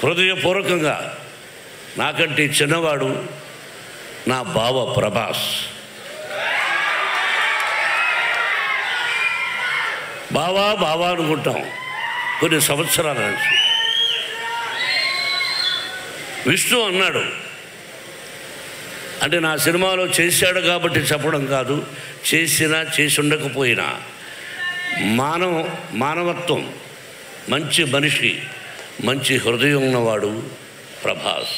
హృదయపూర్వకంగా నాకంటే చిన్నవాడు నా బావ ప్రభాస్. బావా బావా అనుకుంటాం కొన్ని సంవత్సరాల నుంచి. విష్ణు అన్నాడు, అంటే నా సినిమాలో చేశాడు కాబట్టి చెప్పడం కాదు, చేసినా చేసి ఉండకపోయినా మానవత్వం, మంచి మనిషి, మంచి హృదయం ఉన్నవాడు ప్రభాస్.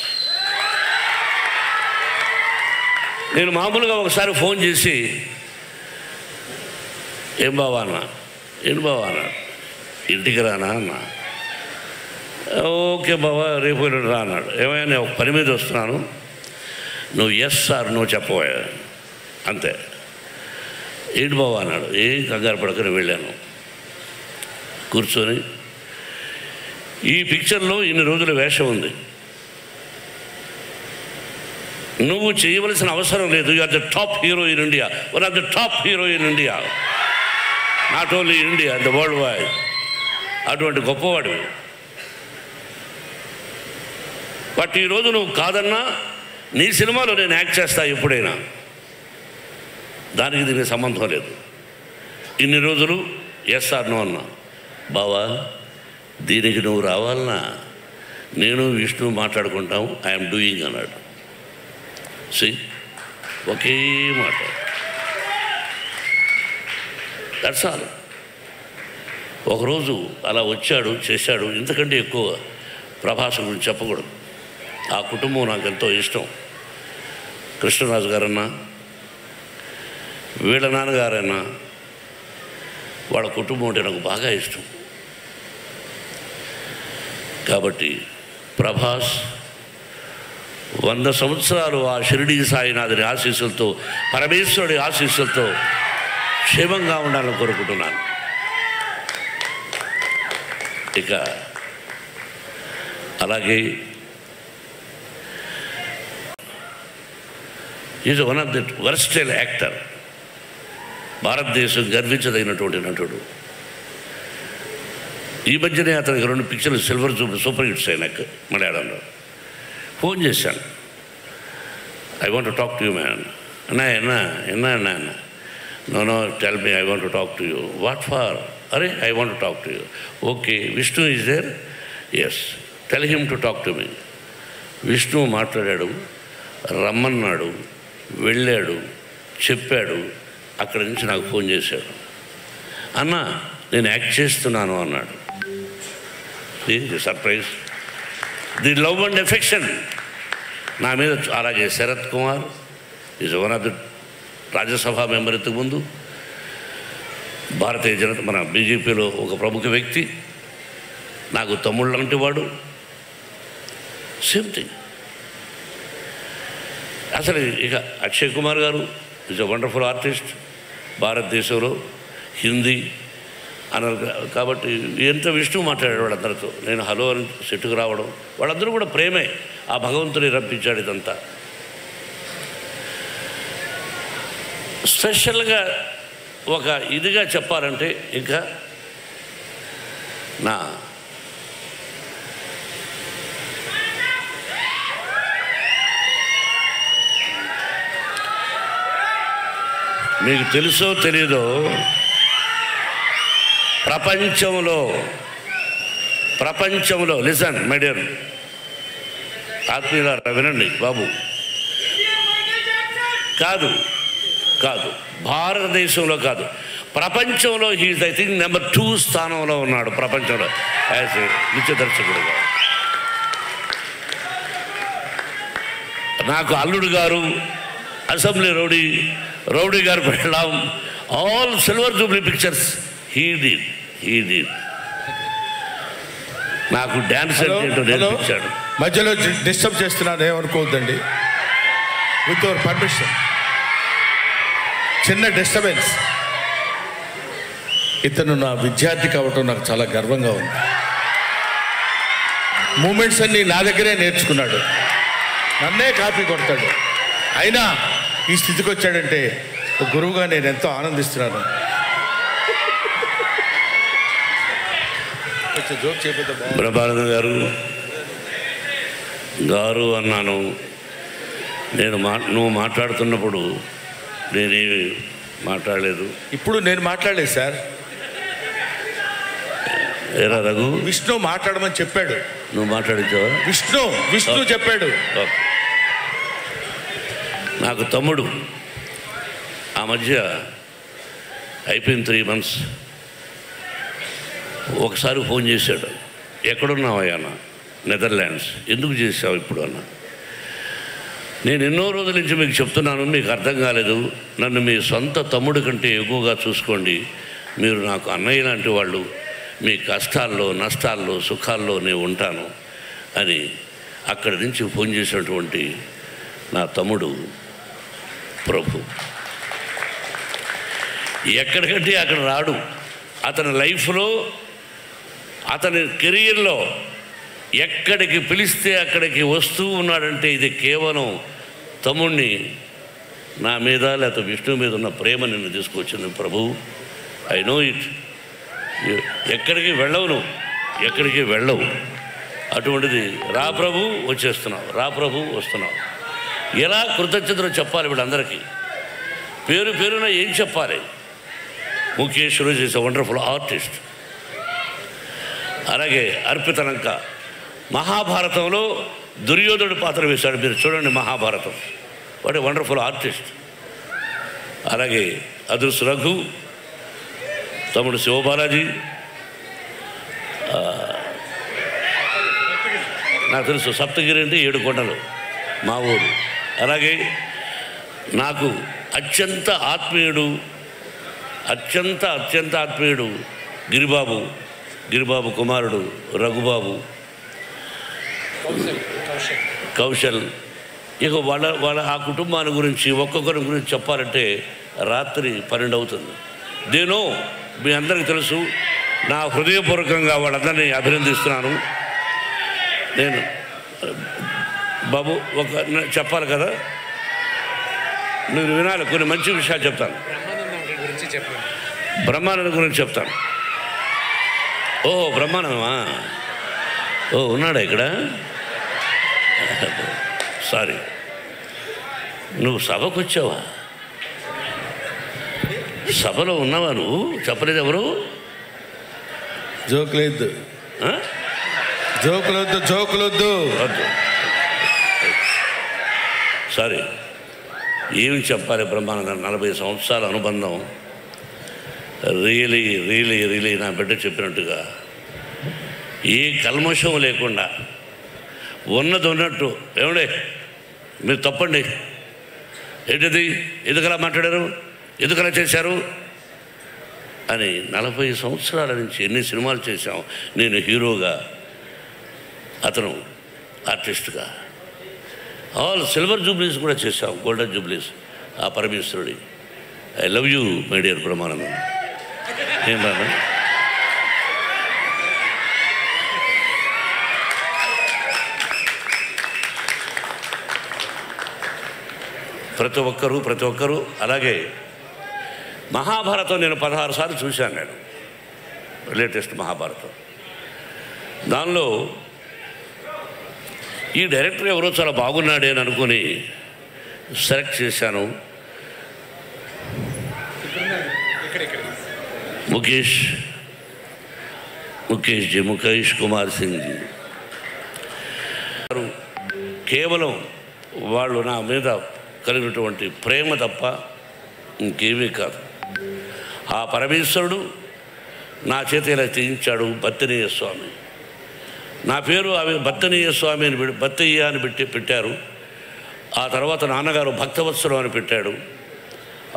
నేను మామూలుగా ఒకసారి ఫోన్ చేసి ఏం బావా అన్నా, ఇంటికి రానా అన్నా. ఓకే బావా రేపు రా అన్నాడు. ఏమైనా నేను ఒక పని మీద వస్తున్నాను, నువ్వు ఎస్ సార్ నువ్వు చెప్పబోయా అంతే. ఏంటి బావా అన్నాడు. ఏం కంగారు పడకని వెళ్ళాను. కూర్చొని ఈ పిక్చర్లో ఇన్ని రోజుల వేషం ఉంది, నువ్వు చేయవలసిన అవసరం లేదు. You are the top hero in India, one of the top hero in India, not only India, the world wide. అటువంటి గొప్పవాడివి. బట్ ఈరోజు నువ్వు కాదన్నా నీ సినిమాలో నేను యాక్ట్ చేస్తా ఎప్పుడైనా, దానికి దీనికి సంబంధం లేదు. ఇన్ని రోజులు ఎస్ ఆర్ నో అన్నా. బావా దీనికి నువ్వు రావాలన్నా నేను విష్ణు మాట్లాడుకుంటాం, ఐఎమ్ డూయింగ్ అన్నాడు. సి ఒకే మాట, దట్స్ ఆల్. ఒకరోజు అలా వచ్చాడు, చేశాడు. ఇంతకంటే ఎక్కువ ప్రభాస్ గురించి చెప్పకూడదు. ఆ కుటుంబం నాకు ఎంతో ఇష్టం. కృష్ణరాజు గారన్నా, వీళ్ళ నాన్నగారన్నా, వాళ్ళ కుటుంబం అంటే నాకు బాగా ఇష్టం. కాబట్టి ప్రభాస్ 100 సంవత్సరాలు ఆ షిరిడీ సాయినాథుని ఆశీస్సులతో, పరమేశ్వరుడి ఆశీస్సులతో క్షేమంగా ఉండాలని కోరుకుంటున్నాను. ఇక అలాగే is one of the versatile actor, భారతదేశం గర్వించదగినటువంటి నటుడు. ఈ మధ్యనే అతనికి 2 పిక్చర్లు సిల్వర్ సూపర్ హిట్స్ అయినాక మలయాళంలో. ఫోన్ చేశాను, I want to talk to you man. అన్నా no tell me, I want to talk to you. What for? అరే I want to talk to you. Okay, Vishnu is there? Yes, tell him to talk to me. Vishnu మాట్లాడాడు, రమ్మన్నాడు, వెళ్ళాడు, చెప్పాడు. అక్కడి నుంచి నాకు phone చేశాడు, అన్న నేను యాక్ట్ చేస్తున్నాను అన్నాడు. Surprise, the love and affection నా మీద. అలాగే Sarath Kumar is one of the Rajya Sabha member, ఇంతకుముందు భారతీయ జనతా మన బీజేపీలో ఒక ప్రముఖ వ్యక్తి, నాకు తమ్ముళ్ళు లాంటి వాడు. Same thing. అసలు ఇక అక్షయ్ కుమార్ గారు ఈజ్ అ వండర్ఫుల్ ఆర్టిస్ట్, భారతదేశంలో హిందీ అన్నారు. కాబట్టి ఎంత విష్ణు మాట్లాడాడు వాళ్ళందరితో. నేను హలో అని సెట్టుకు రావడం, వాళ్ళందరూ కూడా ప్రేమే. ఆ భగవంతుని రప్పించాడు. ఇదంతా స్పెషల్గా ఒక ఇదిగా చెప్పాలంటే ఇంకా నా మీకు తెలుసో తెలీదో, ప్రపంచంలో లిసన్ మై డియర్ ఆత్మీయులారా, వినండి బాబు. కాదు భారతదేశంలో కాదు, ప్రపంచంలో హీఈస్ ఐ థింక్ నెంబర్ 2 స్థానంలో ఉన్నాడు ప్రపంచంలో యాజ్ ఏ నృత్య దర్శకుడుగా. నాకు అల్లుడు గారు, అసెంబ్లీ రౌడీ గారు పెళ్ళాం, all silver Jubilee pictures he did. నాకు డ్యాన్స్ అంటే నేర్పించాడు. మధ్యలో డిస్టర్బ్ చేస్తున్నాను, ఏమనుకోవద్దండి. విత్ యువర్ పర్మిషన్, చిన్న డిస్టర్బెన్స్. ఇతను నా విద్యార్థి కావటం నాకు చాలా గర్వంగా ఉంది. మూమెంట్స్ అన్నీ నా దగ్గరే నేర్చుకున్నాడు, నన్నే కాపీ కొడతాడు. అయినా ఈ స్థితికి వచ్చాడంటే ఒక గురువుగా నేను ఎంతో ఆనందిస్తున్నాను. బ్రహ్మానంద గారు గారు అన్నాను. నువ్వు మాట్లాడుతున్నప్పుడు నేనేమి మాట్లాడలేదు. ఇప్పుడు నేను మాట్లాడలేదు సార్. ఏరా రఘు, విష్ణు మాట్లాడమని చెప్పాడు. నువ్వు మాట్లాడించావా? విష్ణు చెప్పాడు. నాకు తమ్ముడు ఆ మధ్య అయిపోయిన 3 months ఒకసారి ఫోన్ చేశాడు. ఎక్కడున్నావయ్యా అన్న? నెదర్లాండ్స్. ఎందుకు చేసావు ఇప్పుడు అన్న? నేను ఎన్నో రోజుల నుంచి మీకు చెప్తున్నాను, మీకు అర్థం కాలేదు. నన్ను మీ సొంత తమ్ముడి కంటే ఎక్కువగా చూసుకోండి. మీరు నాకు అన్నయ్య లాంటి వాళ్ళు. మీ కష్టాల్లో, నష్టాల్లో, సుఖాల్లో నేను ఉంటాను అని అక్కడి నుంచి ఫోన్ చేసినటువంటి నా తమ్ముడు ప్రభు. ఎక్కడికంటే అక్కడ రాడు. అతని లైఫ్లో, అతని కెరీర్లో ఎక్కడికి పిలిస్తే అక్కడికి వస్తూ ఉన్నాడంటే ఇది కేవలం తమ్ముడిని నా మీద లేకపోతే విష్ణు మీద ఉన్న ప్రేమ నిన్ను తీసుకొచ్చింది ప్రభు. I know it. ఎక్కడికి వెళ్ళవు, నువ్వు ఎక్కడికి వెళ్ళవు. అటువంటిది రా ప్రభు వచ్చేస్తున్నావు, రా ప్రభు వస్తున్నావు. ఎలా కృతజ్ఞతలు చెప్పాలి వీళ్ళందరికీ? పేరు పేరున ఏం చెప్పాలి? ముఖేష్ రోజు ఈజ్ ఎ వండర్ఫుల్ ఆర్టిస్ట్. అలాగే అర్పితలంక మహాభారతంలో దుర్యోధనుడు పాత్ర వేశాడు. మీరు చూడండి Mahabharatam. What a wonderful artist. అలాగే అదృశ్య రఘు, తమ్ముడు శివబాలాజీ, నాకు తెలుసు సప్తగిరి అంటే 7 కొండలు మా ఊరు. అలాగే నాకు అత్యంత ఆత్మీయుడు గిరిబాబు కుమారుడు రఘుబాబు, కౌశల్. ఇక వాళ్ళ ఆ కుటుంబాన్ని గురించి ఒక్కొక్కరి గురించి చెప్పాలంటే రాత్రి 12 అవుతుంది. దేనో మీ అందరికీ తెలుసు. నా హృదయపూర్వకంగా వాళ్ళందరినీ అభినందిస్తున్నాను. నేను బాబు చెప్పాలి కదా, మీరు వినాలి. కొన్ని మంచి విషయాలు చెప్తాను. బ్రహ్మానందం గురించి చెప్తాను. ఓహో, బ్రహ్మానందమా? ఓ, ఉన్నాడా ఇక్కడ? సారీ, నువ్వు సభకు వచ్చావా? సభలో ఉన్నావా నువ్వు? చెప్పలేదు ఎవరు? జోకులొద్దు. సారీ, ఏమి చెప్పాలి? బ్రహ్మానందం 40 సంవత్సరాల అనుబంధం. రియలీ నా బిడ్డ చెప్పినట్టుగా ఏ కల్మషం లేకుండా ఉన్నది ఉన్నట్టు. ఏమండే మీరు తప్పండి, ఏంటిది, ఎందుకలా మాట్లాడారు, ఎందుకలా చేశారు అని 40 సంవత్సరాల నుంచి ఎన్ని సినిమాలు చేశాం. నేను హీరోగా, అతను ఆర్టిస్ట్గా. ఆల్ సిల్వర్ జూబ్లీస్ కూడా చేశాం, గోల్డెన్ జూబ్లీస్. ఆ పరమేశ్వరుడి. I love you my dear Brahmanandam. ఏం రాను? ప్రతి ఒక్కరూ. అలాగే మహాభారతం నేను 16 సార్లు చూశాను. నేను లేటెస్ట్ మహాభారతం. దానిలో ఈ డైరెక్టర్ ఎవరో చాలా బాగున్నాడే అని అనుకుని సెలెక్ట్ చేశాను. ముఖేష్ కుమార్ సింగ్ జీ. కేవలం వాళ్ళు నా మీద కలిగినటువంటి ప్రేమ తప్ప ఇంకేమీ కాదు. ఆ పరమేశ్వరుడు నా చేత ఇలా చేయించాడు. బత్తనీయ స్వామి, నా పేరు ఆమె బత్తనీయ స్వామి అని బత్తయ్య అని పెట్టారు. ఆ తర్వాత నాన్నగారు భక్తవత్సలం అని పెట్టాడు.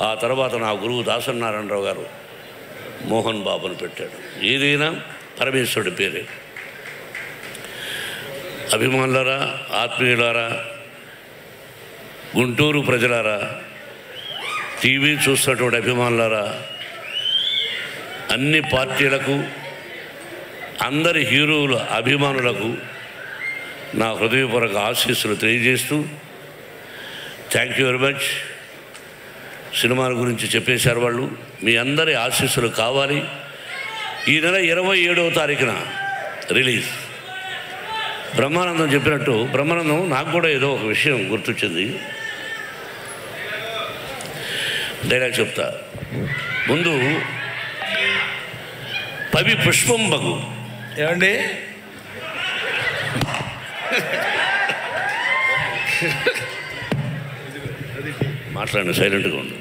ఆ తర్వాత నా గురువు దాసనారాయణరావు గారు మోహన్ బాబుని పెట్టాడు. ఏదైనా పరమేశ్వరుడి పేరే. అభిమానులారా, ఆత్మీయులారా, గుంటూరు ప్రజలారా, టీవీ చూస్తున్నటువంటి అభిమానులారా, అన్ని పార్టీలకు, అందరి హీరోల అభిమానులకు నా హృదయపూర్వక ఆశీస్సులు తెలియజేస్తూ, థ్యాంక్ యూ వెరీ మచ్. సినిమాల గురించి చెప్పేశారు వాళ్ళు. మీ అందరి ఆశీస్సులు కావాలి. ఈ నెల 27వ తారీఖున రిలీజ్. బ్రహ్మానందం చెప్పినట్టు బ్రహ్మానందం నాకు కూడా ఏదో ఒక విషయం గుర్తొచ్చింది. డైలాగ్ చెప్తా. ముందు పవి పుష్పం బగు. ఏమండి మాట్లాడండి, సైలెంట్గా ఉండు.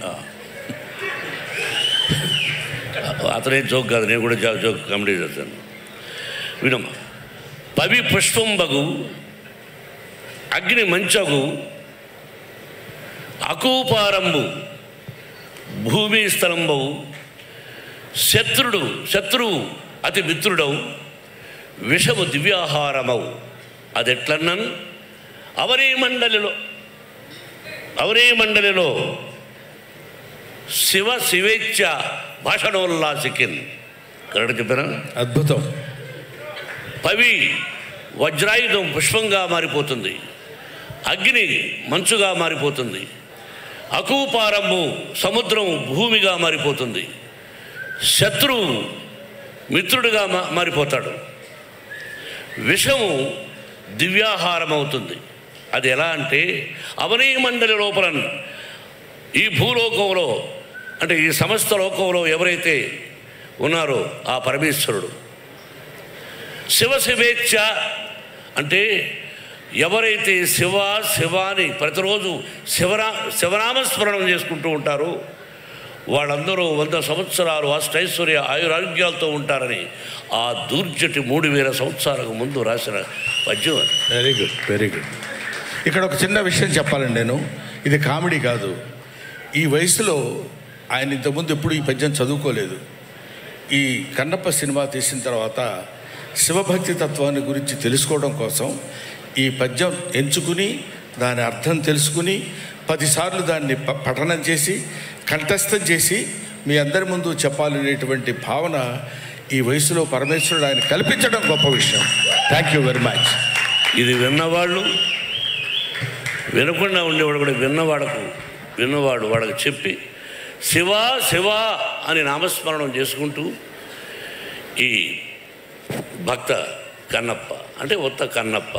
అతనే జోక్ కాదు, నేను కూడా జోక్ కామెడీ చేస్తాను. వినమ్మా. పవి పుష్పం బగు అగ్ని మంచగు అకూపారంబు భూమి స్థలంబవు శత్రువు అతి మిత్రుడవు విషము దివ్యాహారమవు. అదెట్లన్నన్ అవరే మండలిలో శివేచ్ఛ భాషణోల్లాసికిన్. కరెక్ట్ చెప్పారా? అద్భుతం. పవి వజ్రాయుధం పుష్పంగా మారిపోతుంది, అగ్ని మంచుగా మారిపోతుంది, అకూపారంబు సముద్రం భూమిగా మారిపోతుంది, శత్రువు మిత్రుడిగా మారిపోతాడు, విషము దివ్యాహారం అవుతుంది. అది ఎలా అంటే అవనీ మండలి లోపల ఈ భూలోకంలో అంటే ఈ సమస్త లోకంలో ఎవరైతే ఉన్నారో ఆ పరమేశ్వరుడు. శివేచ్ఛ అంటే ఎవరైతే శివాని ప్రతిరోజు శివనామస్మరణం చేసుకుంటూ ఉంటారో వాళ్ళందరూ 100 సంవత్సరాలు అష్టైశ్వర్య ఆయురారోగ్యాలతో ఉంటారని ఆ దూర్జటి 3000 సంవత్సరాలకు ముందు రాసిన పద్యం. Very good, very good. ఇక్కడ ఒక చిన్న విషయం చెప్పాలండి. నేను ఇది కామెడీ కాదు. ఈ వయసులో ఆయన ఇంతకుముందు ఎప్పుడు ఈ పద్యం చదువుకోలేదు. ఈ కన్నప్ప సినిమా తీసిన తర్వాత శివభక్తి తత్వాన్ని గురించి తెలుసుకోవడం కోసం ఈ పద్యం ఎంచుకుని దాని అర్థం తెలుసుకుని 10 సార్లు దాన్ని పఠనం చేసి కంఠస్థం చేసి మీ అందరి ముందు చెప్పాలనేటువంటి భావన ఈ వయసులో పరమేశ్వరుడు ఆయన కల్పించడం గొప్ప విషయం. Thank you very much. ఇది విన్నవాళ్ళు, వినకుండా ఉండేవాడు కూడా విన్నవాడు వాడికి చెప్పి శివ అని నామస్మరణం చేసుకుంటూ ఈ భక్త కన్నప్ప అంటే ఒత్త కన్నప్ప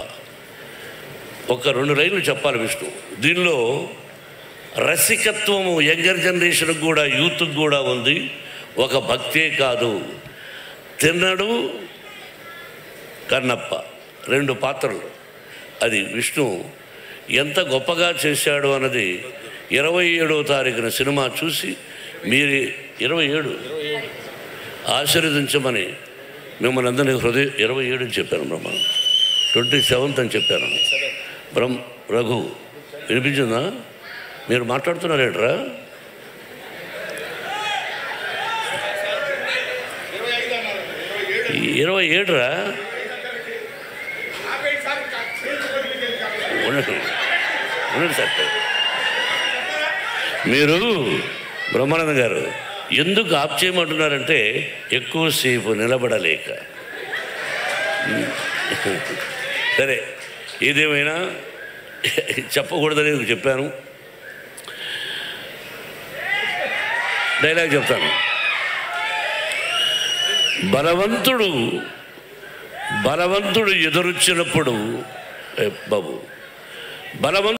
ఒక 2 లైన్లు చెప్పాలి విష్ణు. దీనిలో రసికత్వము యంగర్ జనరేషన్కి కూడా యూత్కి కూడా ఉంది. ఒక భక్తే కాదు, తిన్నడు కన్నప్ప 2 పాత్రలు. అది విష్ణు ఎంత గొప్పగా చేశాడు అన్నది 27వ తారీఖున సినిమా చూసి మీరు 27 ఆశీర్వదించమని మిమ్మల్ని అందరినీ 27 అని చెప్పాను. 27th అని చెప్పాను. రఘు వినిపించిందా? మీరు మాట్లాడుతున్నారేట్రా? 27 రా. ఉండండి సార్. మీరు బ్రహ్మానంద గారు ఎందుకు ఆప్ చేయమంటున్నారంటే ఎక్కువసేపు నిలబడలేక. సరే, ఏదేమైనా చెప్పకూడదని చెప్పాను. డైలాగ్ చెప్తాను. బలవంతుడు ఎదురొచ్చినప్పుడు బాబు